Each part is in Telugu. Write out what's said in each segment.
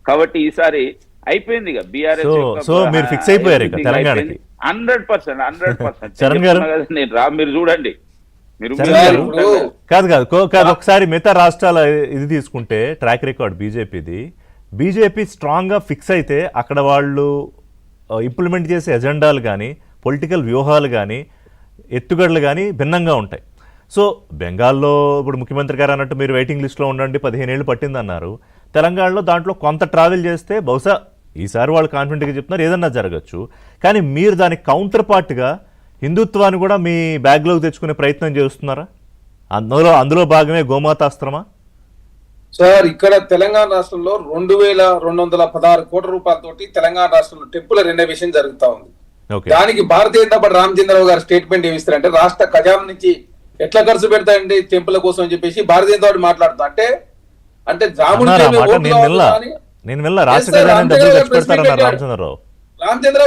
కాబట్టి ఈసారి అయిపోయింది ఇక బీఆర్ఎస్ సో మీరు ఫిక్స్ అయిపోయారు ఇక తెలంగాణకి 100%. చరణ్ గారు నేను మీరు చూడండి, మీరు కాదు ఒకసారి మిగతా రాష్ట్రాల ఇది తీసుకుంటే ట్రాక్ రికార్డ్ బీజేపీ స్ట్రాంగ్ గా ఫిక్స్ అయితే అక్కడ వాళ్ళు ఇంప్లిమెంట్ చేసే ఎజెండాలు కానీ పొలిటికల్ వ్యూహాలు కానీ ఎత్తుగడలు కానీ భిన్నంగా ఉంటాయి. సో బెంగాల్లో ఇప్పుడు ముఖ్యమంత్రి గారు అన్నట్టు మీరు వెయిటింగ్ లిస్ట్లో ఉండండి 15 ఏళ్ళు పట్టిందన్నారు. తెలంగాణలో దాంట్లో కొంత ట్రావెల్ చేస్తే బహుశా ఈసారి వాళ్ళు కాన్ఫిడెంట్గా చెప్తున్నారు ఏదన్నా జరగచ్చు. కానీ మీరు దానికి కౌంటర్ పార్ట్గా హిందుత్వాన్ని కూడా మీ బ్యాగ్లోకి తెచ్చుకునే ప్రయత్నం చేస్తున్నారా? అందులో భాగమే గోమాతాస్త్రమా? సార్ ఇక్కడ తెలంగాణ రాష్ట్రంలో 2216 కోట్ల రూపాయలతోటి తెలంగాణ రాష్ట్రంలో టెంపుల్ రెనోవేషన్ జరుగుతా ఉంది. దానికి భారతీయ జనతా పార్టీ రామచంద్రరావు గారు స్టేట్మెంట్ ఏమిస్తారంటే రాష్ట్ర ఖజానా నుంచి ఎట్లా ఖర్చు పెడతాయండి టెంపుల్ కోసం అని చెప్పేసి భారతీయ జనతా పార్టీ మాట్లాడుతా అంటే రామచంద్రరావు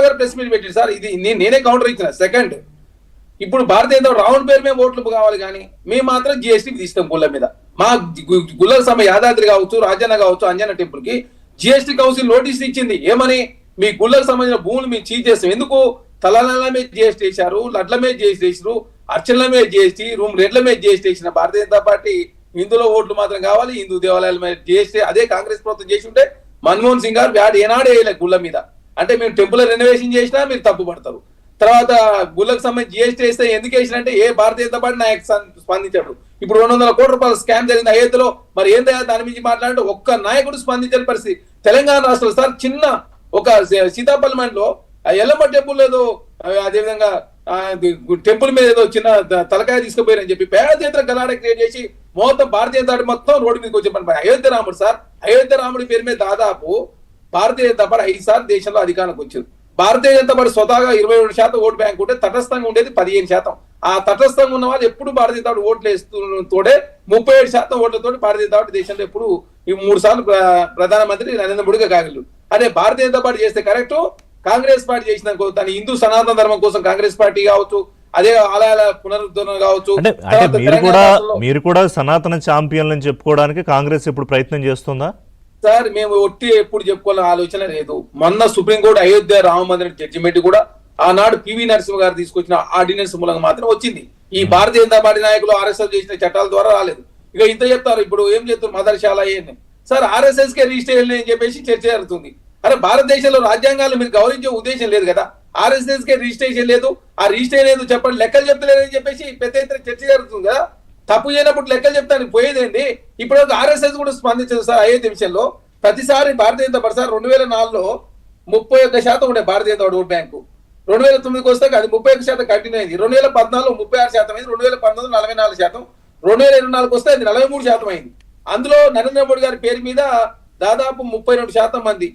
గారు ప్రెస్ మీట్ పెట్టారు సార్. ఇది నేనే కౌంటర్ ఇచ్చిన. సెకండ్, ఇప్పుడు భారతీయ జనతా రావణ పేరు మేము ఓట్లు కావాలి కానీ మేము మాత్రం జిఎస్టీ తీస్తాం గుళ్ళ మీద. మా గుళ్ళ సమయ యాదాద్రి కావచ్చు, రాజన్న కావచ్చు, అంజన్న టెంపుల్ కి జిఎస్టీ కౌన్సిల్ నోటీస్ ఇచ్చింది. ఏమని? మీ గుళ్ళకు సంబంధించిన భూములు మేము చీజ్ చేస్తాం. ఎందుకు? తలాల మీద జిఎస్టీ వేశారు, లడ్ల మీద జిఎస్టీ వేసారు, అర్చనల మీద జిఎస్టీ, రూమ్ రెడ్ల మీద జిఎస్టీ వేసిన భారతీయ జనతా పార్టీ హిందువుల ఓట్లు మాత్రం కావాలి, హిందూ దేవాలయాల మీద జిఎస్టీ. అదే కాంగ్రెస్ ప్రభుత్వం చేసి ఉంటే మన్మోహన్ సింగ్ గారు వ్యాడ్ ఏనాడే వేయలే గుళ్ళ మీద. అంటే మేము టెంపుల్ రెనోవేషన్ చేసినా మీరు తప్పు పడతారు. తర్వాత గుళ్ళకు సంబంధించి జిఎస్టీ వేస్తే ఎందుకు వేసినంటే ఏ భారతీయ జనతా పార్టీ నాయకు స్పందించాడు. ఇప్పుడు 200 కోట్ల రూపాయల స్కామ్ జరిగింది అయోధ్యలో. మరి ఏంటంటే దాని మీద మాట్లాడంటే ఒక్క నాయకుడు స్పందించని పరిస్థితి తెలంగాణ రాష్ట్రంలో. సార్ చిన్న ఒక సీతాపల్లి మండలో ఎల్లమ్మ టెంపుల్ ఏదో అదేవిధంగా టెంపుల్ మీద ఏదో చిన్న తలకాయ తీసుకుపోయారని చెప్పి పేద చేతుల గలాడ క్రియేట్ చేసి మొత్తం భారతీయ జనతా పార్టీ మొత్తం రోడ్డు మీదకి వచ్చే పని. అయోధ్య రాముడు సార్, అయోధ్య రాముడి పేరు మీద దాదాపు భారతీయ జనతా పార్టీ 5 సార్లు దేశంలో అధికారానికి వచ్చింది. భారతీయ జనతా పార్టీ స్వతహాగా 27% ఓటు బ్యాంక్ ఉంటే తటస్థంగా ఉండేది 15%. ఆ తటస్థంగా ఉన్న వాళ్ళు ఎప్పుడు భారతీయ జనతా పార్టీ ఓట్లు వేస్తున్నతోడే 37% ఓట్లతో భారతీయ జనతా పార్టీ దేశంలో ఎప్పుడు ఈ 3 సార్లు ప్రధానమంత్రి నరేంద్ర మోడీగా కాగలరు. అదే భారతీయ జనతా పార్టీ చేస్తే కరెక్ట్, కాంగ్రెస్ పార్టీ చేసిన తన హిందూ సనాతన ధర్మం కోసం కాంగ్రెస్ పార్టీ కావచ్చు, అదే ఆలయాల పునరుద్ధరణ కావచ్చు. మీరు కూడా సనాతన ఛాంపియన్ అని చెప్పుకోవడానికి కాంగ్రెస్ ఇప్పుడు ప్రయత్నం చేస్తుందా? సార్ మేము ఒట్టి ఎప్పుడు చెప్పుకోవాలని ఆలోచన లేదు. మొన్న సుప్రీంకోర్టు అయోధ్య రామ మందిర జడ్జిమెంట్ కూడా ఆనాడు పివి నరసింహ గారు తీసుకొచ్చిన ఆర్డినెన్స్ మూలంగా మాత్రం వచ్చింది. ఈ భారతీయ జనతా పార్టీ నాయకులు ఆర్ఎస్ఎస్ చేసిన చట్టాల ద్వారా రాలేదు. ఇక ఇంత చెప్తారు. ఇప్పుడు ఏం చెప్తారు మదర్శాల ఏంటి సార్, ఆర్ఎస్ఎస్ కే రిజిస్ట్రేషన్ అని చెప్పేసి చర్చ జరుగుతుంది. అరే భారతదేశంలో రాజ్యాంగాలు మీరు గౌరవించే ఉద్దేశం లేదు కదా. ఆర్ఎస్ఎస్ కే రిజిస్ట్రేషన్ లేదు, ఆ రిజిస్ట్రేషన్ లేదు చెప్పండి, లెక్కలు చెప్తలేదని చెప్పేసి పెద్ద ఎత్తున చర్చ జరుగుతుంది కదా. తప్పు చేయనప్పుడు లెక్కలు చెప్తాను పోయేదేంటి? ఇప్పుడు ఆర్ఎస్ఎస్ కూడా స్పందించదు సార్ అయోధ్య విషయంలో. ప్రతిసారి భారతీయ జనతా పార్టీ సార్ 2004లో 31% ఉండే భారతీయ జనతా ఓట్ బ్యాంకు. 2009కి వస్తే అది 31% కంటిన్యూ అయింది. 2014లో 36% అయింది, 2019 44%, 2024కి వస్తే అది 43% అయింది. అందులో నరేంద్ర మోడీ గారి పేరు మీద దాదాపు 32% మంది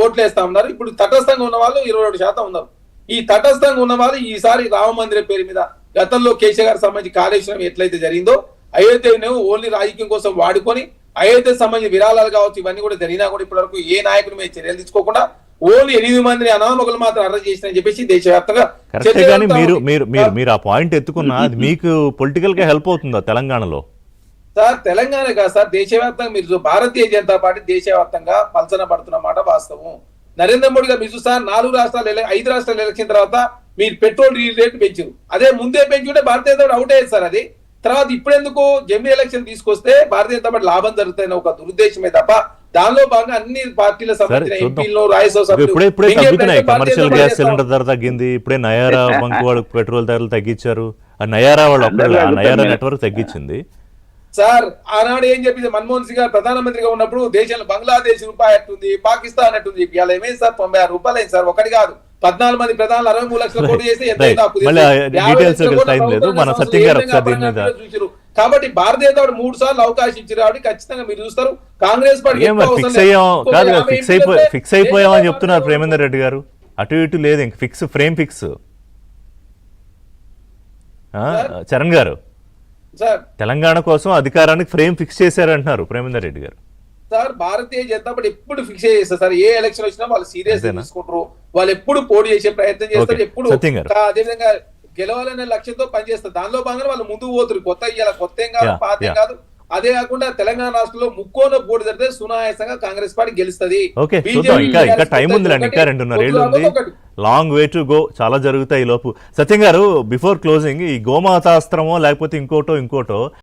ఓట్లు వేస్తా ఉన్నారు. ఇప్పుడు తటస్థంగా ఉన్న వాళ్ళు 22% ఉన్నారు. ఈ తటస్థంగా ఉన్న వాళ్ళు ఈసారి రామ మందిరం పేరు మీద గతంలో కేసీఆర్ గారికి సంబంధించి కాళేశ్వరం ఎట్లయితే జరిగిందో అయోధ్యను ఓన్లీ రాజకీయం కోసం వాడుకొని అయోధ్యకు సంబంధించిన విరాళాలు కావచ్చు ఇవన్నీ కూడా జరిగినా కూడా ఇప్పటి వరకు ఏ నాయకుడి మీద చర్యలు తీసుకోకుండా ఓన్లీ 8 మందిని అనామకులు మాత్రం అరెస్ట్ చేసినని చెప్పేసి దేశవ్యాప్తంగా మీరు ఆ పాయింట్ ఎత్తుకున్నా అది మీకు పొలిటికల్ గా హెల్ప్ అవుతుందా తెలంగాణలో? సార్ తెలంగాణ కాదు సార్, దేశవ్యాప్తంగా మీరు భారతీయ జనతా పార్టీ దేశవ్యాప్తంగా పలసన పడుతున్న మాట వాస్తవం. నరేంద్ర మోడీ గారు మీరు సార్ 5 రాష్ట్రాల ఎలక్షన్ తర్వాత మీరు పెట్రోల్ డీజిల్ రేటు పెంచారు. అదే ముందే పెంచుంటే భారతీయ జనతా పార్టీ అవుట్ అయ్యేది సార్. అది తర్వాత ఇప్పుడెందుకు జమిలీ ఎలక్షన్ తీసుకొస్తే భారతీయ జనతా పార్టీ లాభం జరుగుతాయని ఒక దురుద్దేశమే తప్ప దానిలో భాగంగా అన్ని పార్టీల సంబంధించిన ఎంపీలు కమర్షియల్ గ్యాస్ సిలిండర్ ధర తగ్గింది. ఇప్పుడే నయారా బంక్ వాళ్ళు పెట్రోల్ ధరలు తగ్గించారు. ఆ నయారా వాళ్ళు నయారా నెట్వర్క్ తగ్గించింది సార్. ఆనాడు ఏం చెప్పింది మన్మోహన్ సింగ్ గారు ప్రధానమంత్రిగా ఉన్నప్పుడు దేశంలో బంగ్లాదేశ్ రూపాయి అట్టుంది, పాకిస్తాన్ అట్టుంది. ఇవాళ ఏమైంది సార్? 96 రూపాయలు అయింది సార్. ఒకటి కాదు 14 మంది ప్రధానులు 63 లక్షల కోట్లు చేస్తే కాబట్టి భారతీయ జనతా పార్టీ 3 సార్లు అవకాశం ఇచ్చారు కాబట్టి ఖచ్చితంగా మీరు చూస్తారు. కాంగ్రెస్ పార్టీ ఫిక్స్ అయిపోయామని చెప్తున్నారు ప్రేమేందర్ రెడ్డి గారు. అటు ఇటు లేదు ఇంక ఫిక్స్ ఫ్రేమ్ ఫిక్స్. చరణ్ గారు తెలంగాణ కోసం అధికారానికి ఫ్రేమ్ ఫిక్స్ చేశారంటున్నారు ప్రేమేందర్ రెడ్డి గారు. సార్ భారతీయ జనతా పార్టీ ఎప్పుడు ఫిక్స్ చేస్తారు సార్. ఏ ఎలక్షన్ వచ్చినా వాళ్ళు సీరియస్ తీసుకుంటారు. వాళ్ళు ఎప్పుడు పోటీ చేసే ప్రయత్నం చేస్తారు. ఎప్పుడు అదేవిధంగా గెలవాలనే లక్ష్యంతో పనిచేస్తారు. దానిలో భాగంగా వాళ్ళు ముందుకు పోతారు. కొత్త ఏం కాదు, పాత ఏం కాదు. అదే కాకుండా తెలంగాణ రాష్ట్రంలో ముక్కోన పోటీ జరిగితే సునాయాసంగా కాంగ్రెస్ పార్టీ గెలుస్తుంది. ఓకే చూద్దాం, ఇంకా టైం ఉందిలేండి, ఇంకా 2.5 ఏళ్ళు ఉంది, లాంగ్ వే టు గో, చాలా జరుగుతాయి ఈ లోపు. సత్యం గారు, బిఫోర్ క్లోజింగ్, ఈ గోమాతాస్త్రమో లేకపోతే ఇంకోటో